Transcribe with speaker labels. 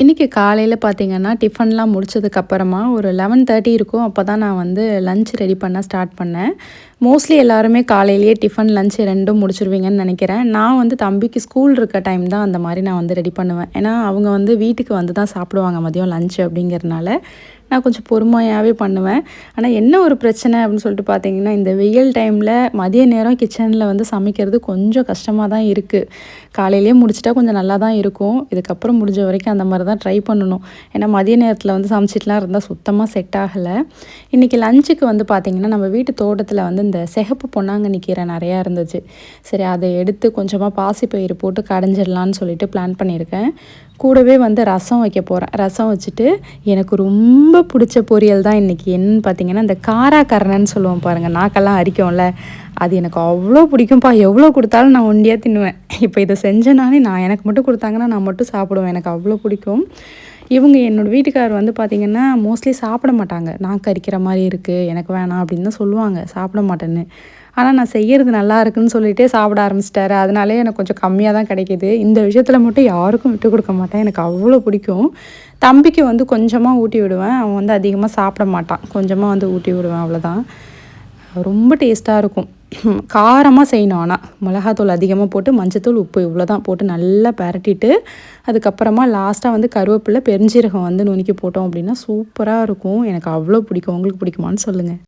Speaker 1: இன்றைக்கி காலையில் பார்த்தீங்கன்னா டிஃபன்லாம் முடிச்சதுக்கப்புறமா ஒரு 11:30 இருக்கும். அப்போ தான் நான் வந்து லஞ்ச் ரெடி பண்ண ஸ்டார்ட் பண்ணேன். மோஸ்ட்லி எல்லாருமே காலையிலேயே டிஃபன், லஞ்ச் 2ம் முடிச்சுருவீங்கன்னு நினைக்கிறேன். நான் வந்து தம்பிக்கு ஸ்கூல் இருக்க டைம் தான் அந்த மாதிரி நான் வந்து ரெடி பண்ணுவேன். ஏன்னா அவங்க வந்து வீட்டுக்கு வந்து தான் சாப்பிடுவாங்க மதியம் லஞ்ச் அப்படிங்கிறதுனால நான் கொஞ்சம் பொறுமையாகவே பண்ணுவேன். ஆனால் என்ன ஒரு பிரச்சனை அப்படின்னு சொல்லிட்டு பார்த்தீங்கன்னா, இந்த வெயில் டைமில் மதிய நேரம் கிச்சனில் வந்து சமைக்கிறது கொஞ்சம் கஷ்டமாக தான் இருக்குது. காலையிலேயே முடிச்சிட்டா கொஞ்சம் நல்லா தான் இருக்கும். இதுக்கப்புறம் முடிஞ்ச வரைக்கும் அந்த மாதிரி தான் ட்ரை பண்ணணும். ஏன்னா மதிய நேரத்தில் வந்து சமைச்சிட்டுலாம் இருந்தால் சுத்தமாக செட் ஆகலை. இன்றைக்கி லஞ்சுக்கு வந்து பார்த்திங்கன்னா, நம்ம வீட்டு தோட்டத்தில் வந்து இந்த சிகப்பு பொன்னாங்கண்ணி கீரை நிறையா இருந்துச்சு. சரி அதை எடுத்து கொஞ்சமாக பாசிப்பயிறு போட்டு கடைஞ்சிடலான்னு சொல்லிட்டு பிளான் பண்ணியிருக்கேன். கூடவே வந்து ரசம் வைக்க போகிறேன். ரசம் வச்சுட்டு எனக்கு ரொம்ப பிடிச்ச பொரியல் தான் இன்றைக்கி. என்னன்னு பார்த்தீங்கன்னா, இந்த காராக்கரணன்னு சொல்லுவோம் பாருங்கள், நாக்கெல்லாம் அரிக்கும்ல, அது எனக்கு அவ்வளோ பிடிக்கும்ப்பா. எவ்வளோ கொடுத்தாலும் நான் ஒண்டியாக தின்னுவேன். இப்போ இதை செஞ்சேனாலே நான் எனக்கு மட்டும் கொடுத்தாங்கன்னா நான் மட்டும் சாப்பிடுவேன். எனக்கு அவ்வளோ பிடிக்கும். இவங்க என்னோடய வீட்டுக்காரர் வந்து பார்த்திங்கன்னா மோஸ்ட்லி சாப்பிட மாட்டாங்க. நாக்கு அரிக்கிற மாதிரி இருக்குது, எனக்கு வேணாம் அப்படின்னு தான் சொல்லுவாங்க, சாப்பிட மாட்டேன்னு. ஆனால் நான் செய்கிறது நல்லா இருக்குன்னு சொல்லிகிட்டே சாப்பிட ஆரம்பிச்சிட்டாரு. அதனாலே எனக்கு கொஞ்சம் கம்மியாக தான் கிடைக்கிது. இந்த விஷயத்தில் மட்டும் யாருக்கும் விட்டு கொடுக்க மாட்டேன். எனக்கு அவ்வளோ பிடிக்கும். தம்பிக்கு வந்து கொஞ்சமாக ஊட்டி விடுவேன். அவன் வந்து அதிகமாக சாப்பிட மாட்டான். கொஞ்சமாக வந்து ஊட்டி விடுவேன், அவ்வளோதான். ரொம்ப டேஸ்ட்டாக இருக்கும். காரமாக செய்யணும். ஆனால் மிளகாத்தூள் அதிகமாக போட்டு மஞ்சத்தூள், உப்பு இவ்வளோ தான் போட்டு நல்லா பரட்டிட்டு அதுக்கப்புறமா லாஸ்ட்டாக வந்து கருவேப்பிலை, பெருஞ்சீரகம் வந்து நுணுக்கி போட்டோம் அப்படின்னா சூப்பராக இருக்கும். எனக்கு அவ்வளோ பிடிக்கும். உங்களுக்கு பிடிக்குமான்னு சொல்லுங்கள்.